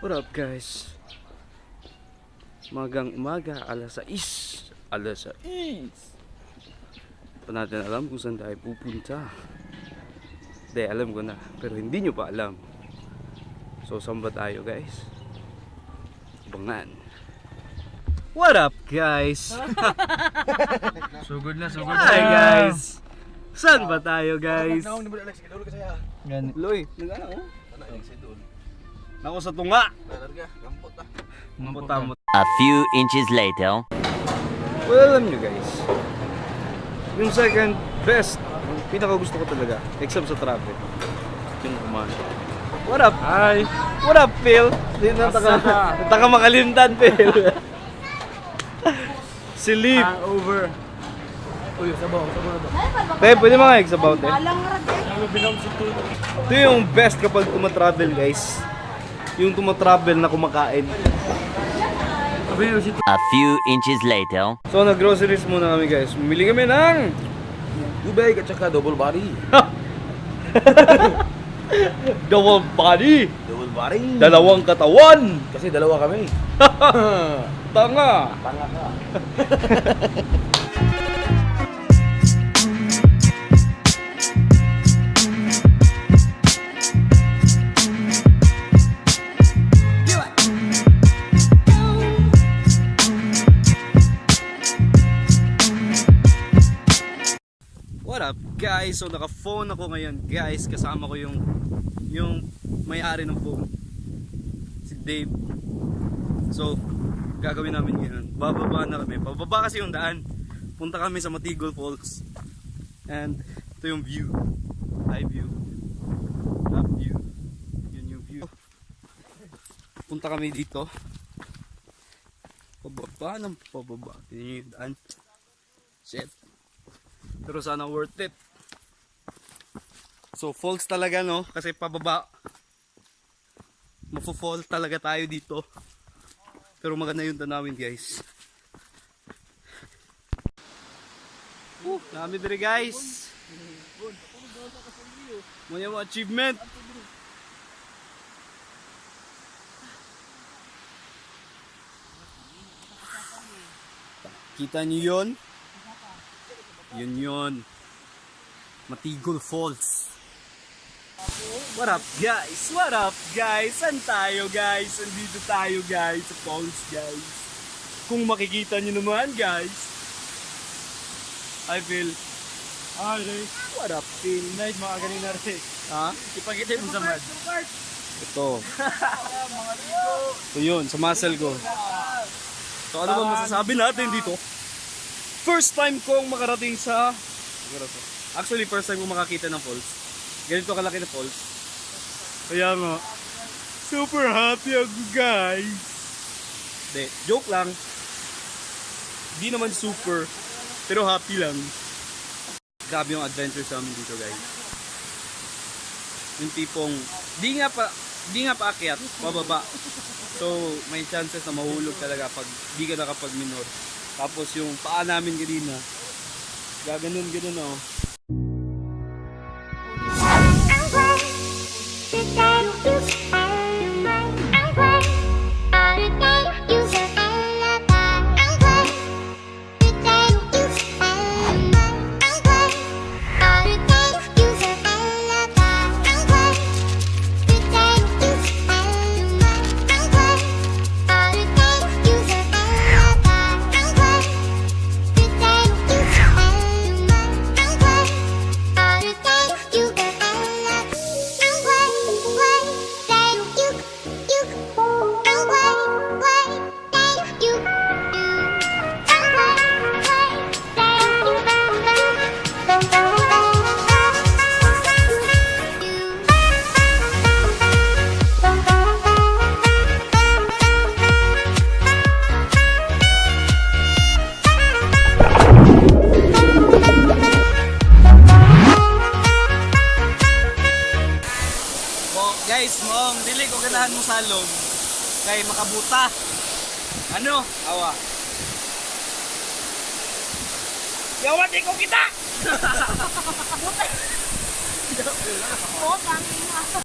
What up guys? Magang umaga, alas 6. Alas 6. Pa natin alam kung saan tayo pupunta. Hindi, alam ko na. Pero hindi nyo pa alam. So, saan ba tayo guys? Abangan. What up guys? Sugod na. Hi guys! Saan ba tayo guys? Gani. Loy, nag-ano? Nako sa tunga. Gampot. A few inches later. Well, alam nyo guys, yung second best, yung pinaka gusto ko talaga, except sa traffic, yung kumain. What up? Hi. What up, Phil? Hindi na taka makalimtan, Phil. Si Leaf. Hangover. Uy, sabaw. Te, pwede mga eggs about eh. Ano bilang si Tun? Ito yung best kapag tumatravel guys. Yung tumatravel na kumakain. Sabi yung si Tun. A few inches later. So, nag-groceries muna kami guys. Bumili kami ng Ubay at saka double body. double body. Double body. Dalawang katawan. Kasi dalawa kami. Tanga. Tanga ka. What up guys? So naka-phone ako ngayon guys. Kasama ko yung may-ari ng phone, si Dave. So gagawin namin ngayon, bababa na kami. Bababa kasi yung daan. Punta kami sa Matigol Falls. And ito yung view. High view. Top view. Yun yung view. Punta kami dito. Pababa ng pababa. Tingnan yung daan. Shit. Pero sana worth it. So falls talaga no, kasi pababa. Mafo-fall talaga tayo dito. Pero maganda yung tanawin guys. Dami dire guys. Muna mo achievement. Kita niyo yun? Yun. Matigol Falls. What up guys? What up guys? Saan tayo guys? Andito tayo guys sa falls guys. Kung makikita nyo naman guys. Hi Phil. Hi, Ray. What up Phil? Nice mga kanina rin. Ha? Ipakita mo sa mad. Ito. Ito yun, sa muscle ko. So ano ba masasabi natin dito? First time kong makarating sa... Actually, first time kong makakita ng falls. Ganito kalaki na falls. Kaya nga, super happy ako guys. De, joke lang. Di naman super, pero happy lang. Grabe yung adventure sa amin dito guys. Yung tipong, di nga paakyat, pababa. So, may chances na mahulog talaga pag di ka nakapag-minor. Tapos yung paa namin kanina, gaganon oh. Guys, mong dili ko ganahan mo salong kay makabuta. Ano? Awa. Yawa di ko kita. Oo, pangin nga.